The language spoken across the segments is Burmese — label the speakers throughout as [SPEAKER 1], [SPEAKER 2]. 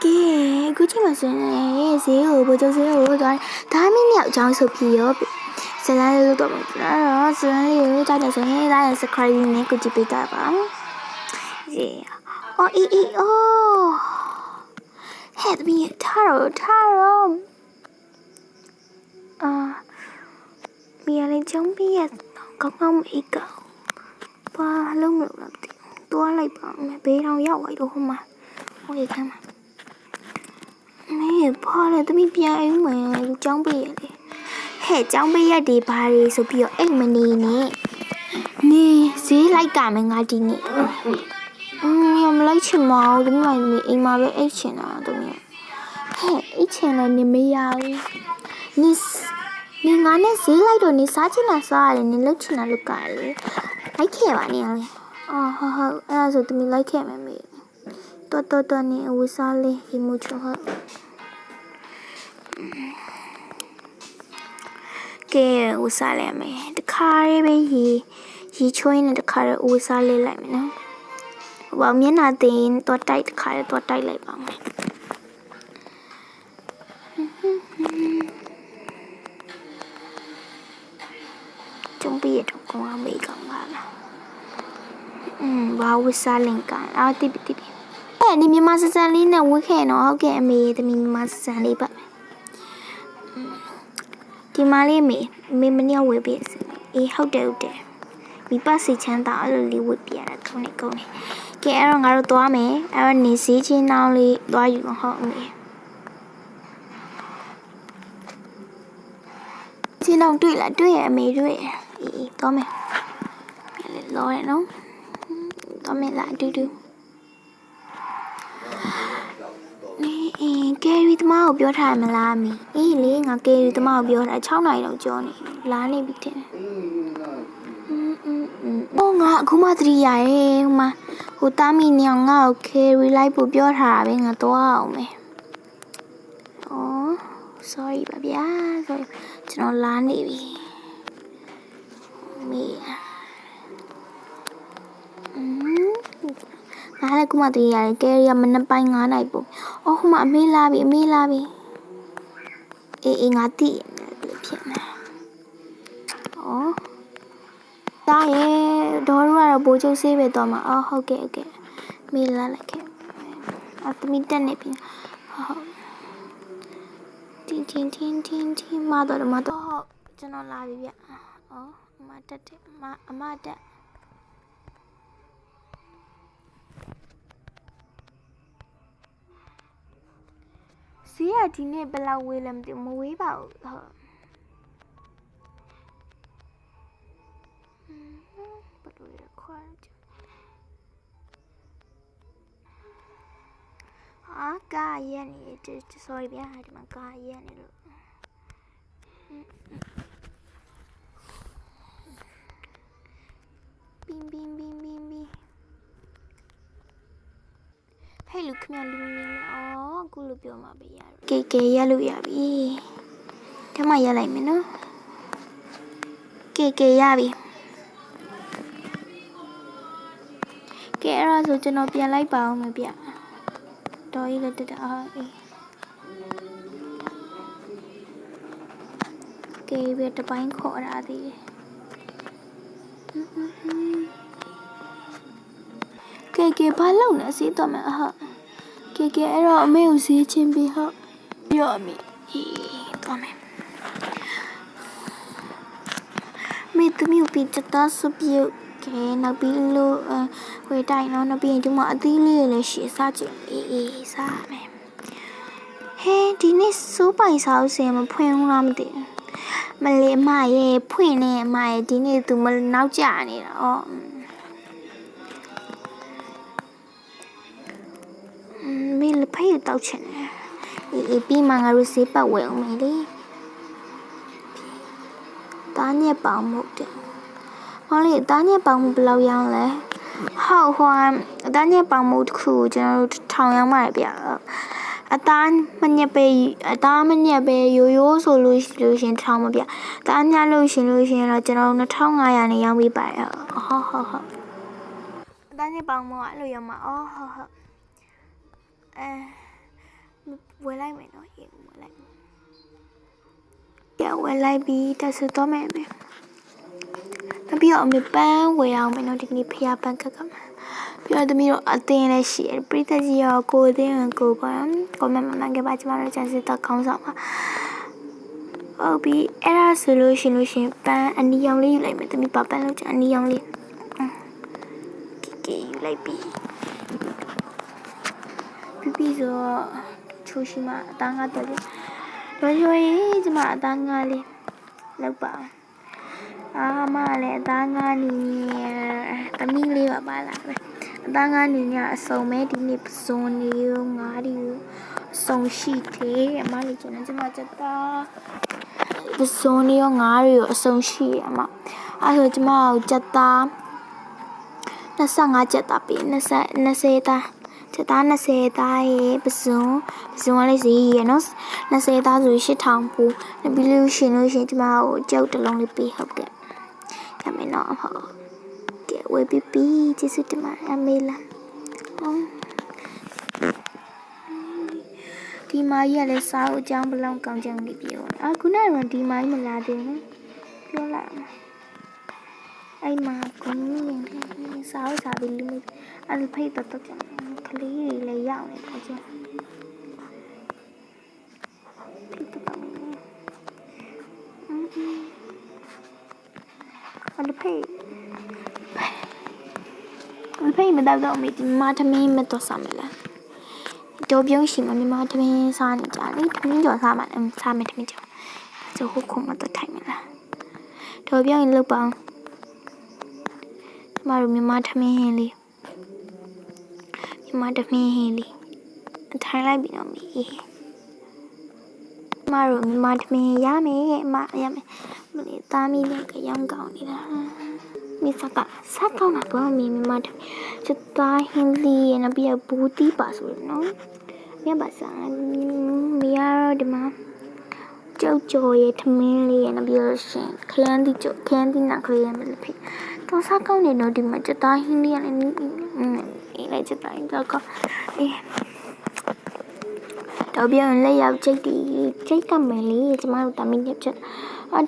[SPEAKER 1] 给估计嘛是呢，谁有不就是我做，他们鸟长手皮哟。虽然有多么然后虽然有大家说大家是可以呢，估计被打吧。耶，哦咦哦，嘿，怎么Taro，啊，มีอะไรจ้องเปียดก็เข้ามาอีกอ่ะว่าเรื่องแบบตัวอะไรบ้างเบเราอยากไว้ดูเข้ามาโอเคค่ะมาไม่พอเลยต้องมีเปียไอ้เหมือนจ้องเปียเลยเฮ้จ้องเปียดีบารีสุดเปียไอ้มันนี่สิไล่กามันงาดีนี่ยังไม่ไล่ชิมมาตรงไหนมีเองมาเลยไอ้ชิมนะตรงนี้เฮ้ไอ้ชิมเลยนี่ไม่ยาวนี่งานเนี่ยสิไล่ตัวนี่ซาจิน่าซาเลยนี่เลิกชินะลูกกันเลยไล่แค่ว่านี่เลยอ๋อฮะအဲ့ဒါဆိုတမီလိုက်ခဲ့မယ်မေတော်နေအဝစားလေးဟီမိုချောဟာကဲဝစားလိုက်မယ်တခါလေးပဲရီချွင်းနဲ့တခါလေးဝစားလေးလိုက်မယ်နော်ဘာမျက်နှာတင်တော့တိုက်တခါလေးတော့တိုက်လိုက်ပါမယ်準備ရတော့ကောင်းမေးကောင်းပါလားဘာဝစားလင်ကန်အော်တိပိအဲ့ဒီမြန်မာစစံလေးနဲ့ဝှက်ခဲ့နော်ဟုတ်ကဲ့အမေတမီမြန်မာစစံလေးပါဒီမလေးမေမနေ့ဝယ်ပေးစီအေးဟုတ်တယ်မိပတ်စီချမ်းသာအဲ့လိုလေးဝယ်ပြရတာကောင်းနေကဲအဲ့တော့ငါတို့သွားမယ်အဲ့တော့နေစည်းချင်းနောင်းလေးသွားယူအောင်ဟုတ်အမေချင်းနောင်းတွေ့လားတွေ့ရအမေတွေ့ရအေးသွားမယ်လောရနော်တော့မလာတူကယ်ရီတမကိုပြောထားမလားမီအေးလေငါကယ်ရီတမကိုပြောတာ6နိုင်တော့ကြောနေလာနေပြီတဲ့ငါအခုမှသတိရရဲ့ဟိုတာမီညောင်ငါ့ကိုကယ်ရီလိုက်ဖို့ပြောထားတာပဲငါသွားအောင်မယ်sorry ပါဗျာ sorry ကျွန်တော်လာနေပြီမီငါလည်းခုမှတည်းရတယ်ကဲရမနက်ပိုင်း9နိုင်ပို့ဟိုမှာအမေးလာပြီအေးငါတိဖြစ်နေတားရဲ့ဒေါ်တို့ကတော့ဘိုးချုပ်ဆေးပဲတော့မှာဟုတ်ကဲ့မေးလာလိုက်ခဲ့သမီးတက်နေပြီတင်းမတော့ကျွန်တော်လာပြီဗျအမတက်တယ်အမတက်စီးရဒီနေ့ဘယ်လောက်ဝေးလဲမသိဘူးမဝေးပါဘူးဟုတ်ဘယ်လိုလဲခွာကားရနေတယ် sorry ဗျာဒီမှာကားရနေလို့ဘင်းဟဲ့လူခမလူမင်းအခုလိုပြောမှာပဲရတယ်ကဲရလို့ရပြီဒါမှရလိုက်မယ်နော်ကဲရပြီကဲအဲ့ဒါဆိုကျွန်တော်ပြန်လိုက်ပါအောင်မဗျတော်ကြီးလည်းတက်ကဲပဲတပိုင်းခေါ်တာသေးတယ်ကဲဘာလုပ်နေစီးတော့မယ်ကဲအဲ့တော့အမေကိုဈေးချင်းပြီးဟုတ်ပြောအမေတော့မယ်မေတမီပြီးတတဆပြုတ်ကဲနောက်ပြီးလို့ဝေတိုင်းတော့နောက်ပြီးရင်ဒီမှာအသီးလေးလည်းရှည်စားကြည့်စားမယ်ဟဲဒီနေ့စိုးပိုင်စားစင်မဖွင့်ဘူးလားမသိဘူးမလေးမရဲ့ဖွင့်နေအမရဲ့ဒီနေ့သူမနောက်ကျနေတာမေလဖိုးတောက်ချင်တယ်ပြီးမှငါတို့ဈေးပတ်ဝယ်အောင်မေလေတားညက်ပေါင်မှုတဲ့ဟောလေတားညက်ပေါင်မှုဘယ်လောက်ရောင်းလဲဟောတားညက်ပေါင်မှုတစ်ခုကျွန်တော်တို့ထောင်ရောင်းပါတယ်ဗျအသားမညက်ပဲရိုးဆိုလို့ရှင်ထောင်မဗျတားညလို့ရှင်တော့ကျွန်တော်2500နဲ့ရောင်းပေးပါတယ်ဟုတ်တားညက်ပေါင်မှုအဲ့လိုရောင်းမှာဟုတ် ဝယ်လိုက်မယ်နော်အေးဝယ်လိုက်ဝယ်လိုက်ပြီးတက်ဆတော့မယ်မယ်နောက်ပြီးတော့အမေပန်းဝယ်အောင်မယ်နော်ဒီနေ့ဖျားပန်းခက်ကမှာပြီးတော့သမီးတို့အသင်းလည်းရှိတယ်ပရိသတ်ကြီးရောကိုအသင်းဝင်ကိုပါကောမန့်မှန်ခဲ့ပါကျမတို့ကျန်စစ်တော့ခေါင်းဆောင်ပါဟုတ်ပြီအဲ့ဒါဆိုလို့ရှင်ပန်းအနီရောင်လေးယူလိုက်မယ်သမီးပါပန်းလို့ကျအနီရောင်လေးကေယူလိုက်ပြီပြီးဆိုချိုးရှိမှအသားငါတော့တော်ရွှေကျမအသားငါလေးလောက်ပါမလည်းအသားငါနေသမီးလေးပါလာပဲအသားငါနေညအစုံမဲဒီနေ့ပစုံနေငါးဒီအစုံရှိတယ်အမလေးကျန်ကျမချက်သားပစုံနေငါးရီအစုံရှိအမအဲ့ဆိုကျမကိုချက်သား25ချက်သားပေး20သားချက်သား20သားရေပစုံလေးစီရနော်20သားဆို8000ပူပြီးလို့ရှင်ကျမကိုကြောက်တလုံးလေးပေးဟုတ်ကဲ့ဒါမင်းတော့ဟုတ်ကဲဝေးပြီးကျေးဇူးတင်ပါတယ်အမေလာဒီမာကြီးကလည်းစားဖို့အကြောင်းဘလောက်ကောင်းကြောင်းလေးပြောခုနကဒီမာကြီးမလာသေးဘူးပြောလိုက်အဲ့မှာကိုင်းစားပြီးလိမ့်အဲ့ဖိတ်တော့ကြတယ်ကလေးတွေလည်းရောက်နေတော့ကျအဲ့ဖိတ်မတော့မေဒီမာသမင်းမတော့စားမလားတော့ပြုံးရှိမမသမင်းစားနေကြလေသမင်းကြော်စားမှစားမယ်သမင်းကြော်ဆိုဟုတ်ခုမတော့ထိုင်မလားတော့ပြုံးရင်လောက်ပါမရမသမင်းဟင်းလေးမတမင်းဟင်းလေးထိုင်လိုက်ပြီတော့မီးမရမတမင်းရမယ်ရမယ်မလေးသားမီးလည်းကြောင်ကောင်းနေတာမိစကစားကောင်းတာတော့မီးမတချက်သားဟင်းလေးနဲ့ပြီးတော့ဘူးတီးပါဆိုရနော်မြတ်ပါစားမီးရတော့ဒီမှာကြောက်ကြော်ရဲ့ထမင်းလေးနဲ့ပြီးတော့ရှင်ခရမ်းတီနာခရမ်းမလေးဖြစ်တော့စားကောင်းနေတော့ဒီမှာချက်သားဟင်းလေးနဲ့လိုက်ချက်တိုင်းတော့တော့ပြန်လက်ရောက်ချိတ်ကမယ်လေကျမတို့တမီးညက်ချက်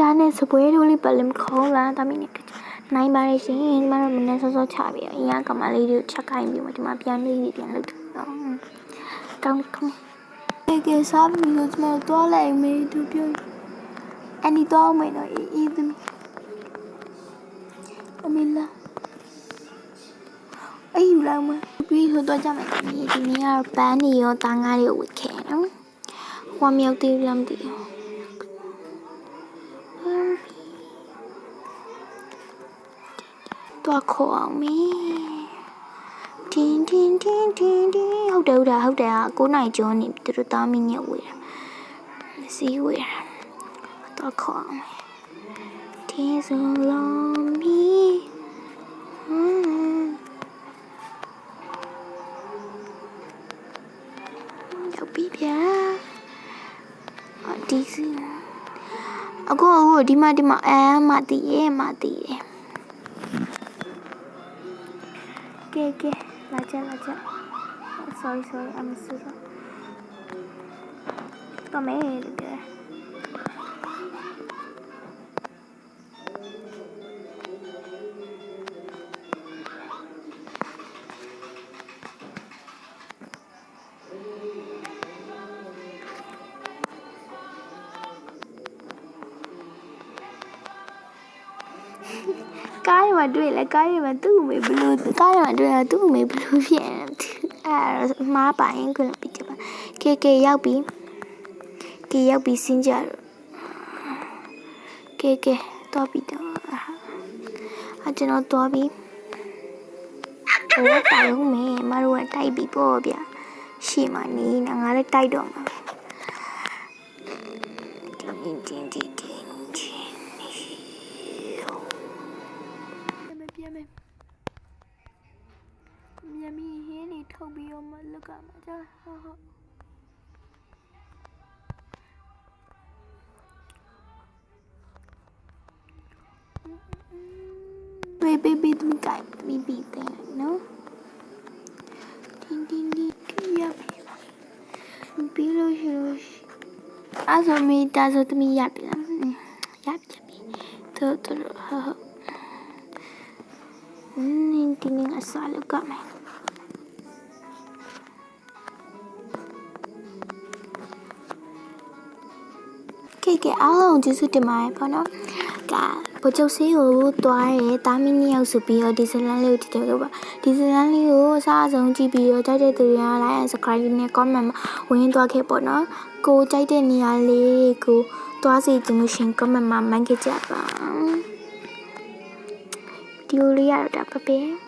[SPEAKER 1] ဒါနဲ့စပွဲထိုးလေးပလင်ခေါ်လာတမီးညက်နိုင်ပါရဲ့ရှင်ကျမတို့မနေ့စောစောချပြီးအရင်ကမလေးတွေချက်ခိုင်းပြီးမှဒီမှာပြန်လေးပြန်လုပ်တော့ကောင်းကဲစားပြီးတော့ကျမတို့သွားလိုက်မေးသူပြောအနီတော့မယ်တော့အေးသမီးအမေလာအေးယူလိုက်မပြီးဆိုတော့ကြမယ်ဒီနေ့ကတော့ပန်းနေရောတာငါးတွေဝစ်ခဲ့နော်ဟောမြောက်သေးလားမသိဘူးတော့ခေါ်အောင်မေးတင်းဟုတ်တယ်9နိုင်ကျော်နေသူတို့သားမင်းညက်ဝေးတာစီးဝေးတာတော့ခေါ်အောင်တင်းစလုံးမီဒီစီအခုဒီမှာမတည်ရဲ့ကဲလာကြ sorry I'm sorry တော့မဲကဲကားရမှာတွေ့လဲကားရမှာသူ့မေဘလူးကားရမှာတွေ့တာသူ့မေဘလူးဖြစ်နေအဲ့မားပိုင်ကလည်းပြကြပါကေရောက်ပြီစင်းကြကေတော့ပြီတော့ကျွန်တော်တော့ပြီဟိုတိုင်ဦးမေမတို့ကတိုက်ပြီပေါ့ဗျရှေ့မှာနေငါလည်းတိုက်တော့မှာမြမီဟင်းနေထုတ်ပြီးတော့မလုကမှာကြာဟုတ်ဘေးသူကိုင်ပြီးတယ်နော်တင်းရပြီပြီး အဲ့ဆိုမေဒါဆိုသမီးရပြီလားရပြီတော်ဒီနေ့အစားလောက်ကမယ်ကဲအားလုံးကျေးဇူးတင်ပါတယ်ပေါ့နော်ကဗိုလ်ချုပ်ဆေးကိုတွားရဲတာမီ2ယောက်ဆိုပြီးတော့ဒီဇလန်လေးကိုကြည့်တယ်လို့ပါဒီဇလန်လေးကိုအစားအဆုံးကြည့်ပြီးတော့ကြိုက်တဲ့သူတွေက like and subscribe နဲ့ comment မှာဝင်သွားခဲ့ပေါ့နော်ကိုကြိုက်တဲ့နေရာလေးကိုတွားစီခြင်းလို့ရှင် comment မှာမှန်ခဲ့ကြပါဗီဒီယိုလေးရတော့ဒါပဲ